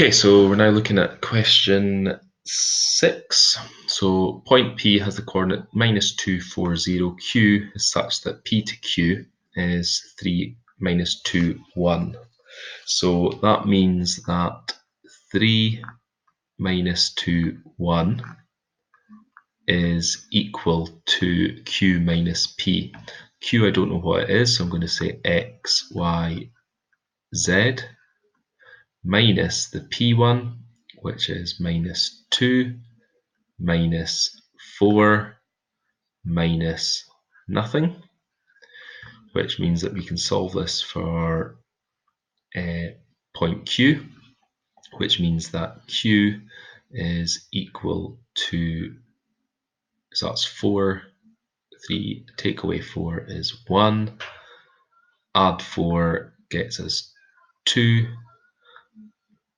Okay, so we're now looking at question 6. So point P has the coordinate -2, 4, 0. Q is such that P to Q is 3, -2, 1. So that means that 3 -2, 1 is equal to Q minus P. Q, I don't know what it is, so I'm going to say X, Y, Z minus the P1, which is -2 minus 4 minus nothing, which means that we can solve this for point Q, which means that Q is equal to, so that's 4, 3, take away 4 is 1, add 4 gets us 2,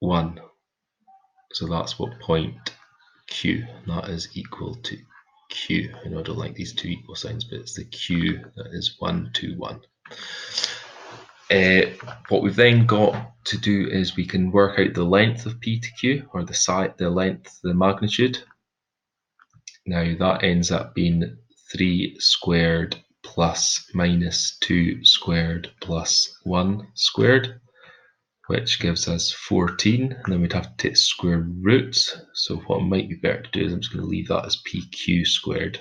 1. So that's what point Q, that is equal to Q. I know I don't like these two equal signs, but it's the Q that is 1, 2, 1. What we've then got to do is we can work out the length of P to Q, or the length, the magnitude. Now that ends up being 3 squared plus -2 squared plus 1 squared, which gives us 14, and then we'd have to take square roots. So what might be better to do is I'm just going to leave that as PQ squared,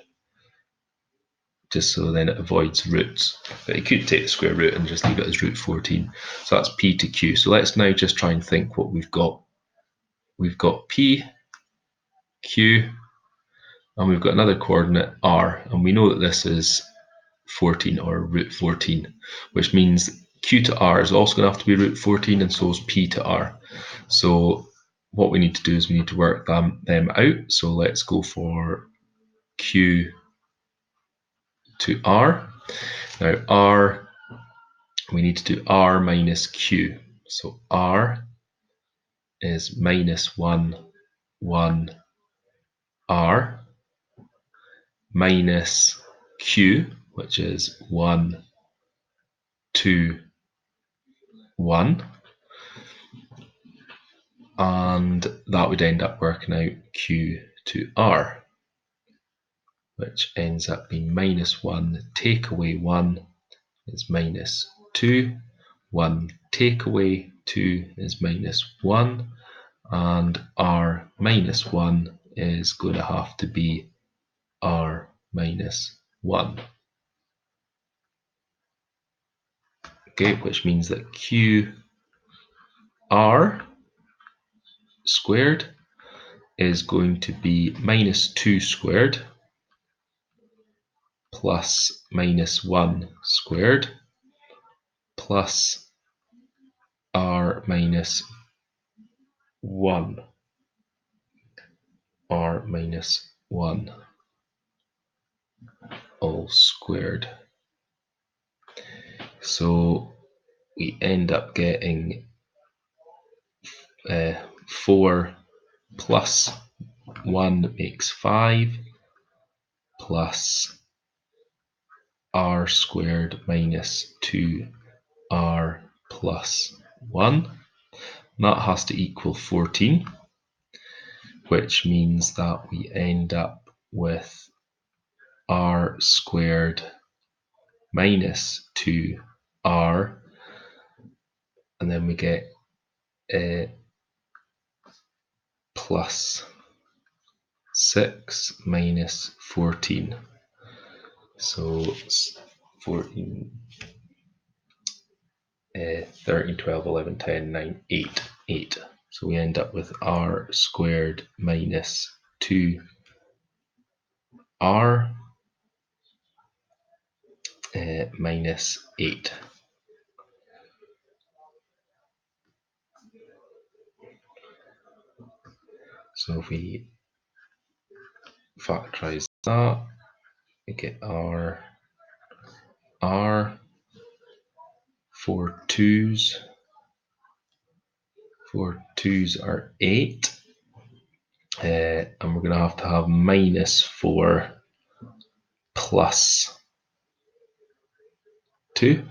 just so then it avoids roots. But you could take the square root and just leave it as root 14. So that's P to Q. So let's now just try and think what we've got. We've got P, Q, and we've got another coordinate R, and we know that this is 14 or root 14, which means Q to R is also going to have to be root 14, and so is P to R. So what we need to do is we need to work them out. So let's go for Q to R. Now R, we need to do R minus Q. So R is -1, 1 R minus Q, which is 1, 2, 1. And that would end up working out Q to R, which ends up being -1 take away 1 is -2, 1 take away 2 is -1, and R minus 1 is going to have to be R minus 1. Okay, which means that QR squared is going to be -2 squared plus -1 squared plus R minus 1. R minus 1 all squared. So we end up getting 4 plus 1 makes 5 plus R squared minus 2R plus 1. That has to equal 14, which means that we end up with R squared minus 2R, and then we get plus 6 minus 14. So it's 14, 13, 12, 11, 10, 9, 8, 8. So we end up with R squared minus 2R minus 8. So if we factorize that, we get R, 4 2's, 4 2's are 8, and we're going to have -4 plus 2,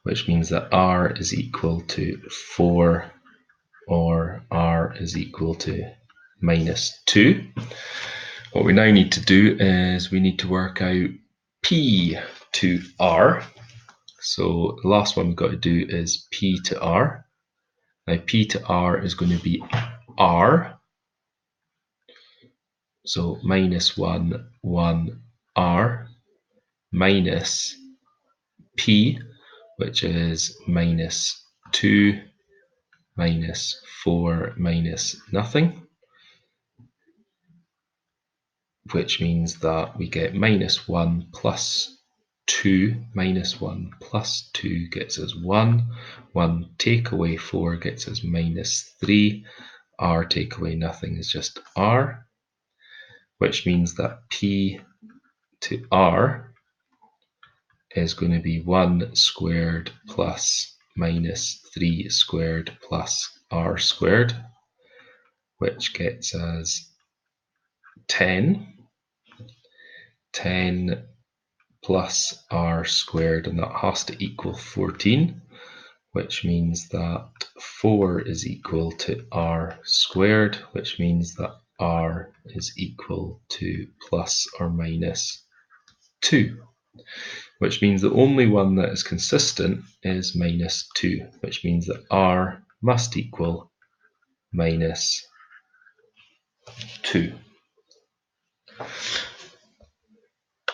which means that R is equal to 4 or R is equal to minus 2. What we now need to do is we need to work out p to r. So the last one we've got to do is p to r. Now p to r is going to be r. So minus 1, 1, r minus p, which is minus 2 minus 4 minus nothing, which means that we get minus 1 plus 2 minus 1 plus 2 gets us 1. 1 take away 4 gets us minus 3. R take away nothing is just r, which means that p to r is going to be 1 squared plus minus 3 squared plus r squared, which gets us 10. 10 plus r squared, and that has to equal 14, which means that 4 is equal to r squared, which means that r is equal to plus or minus 2, which means the only one that is consistent is minus 2, which means that r must equal minus 2.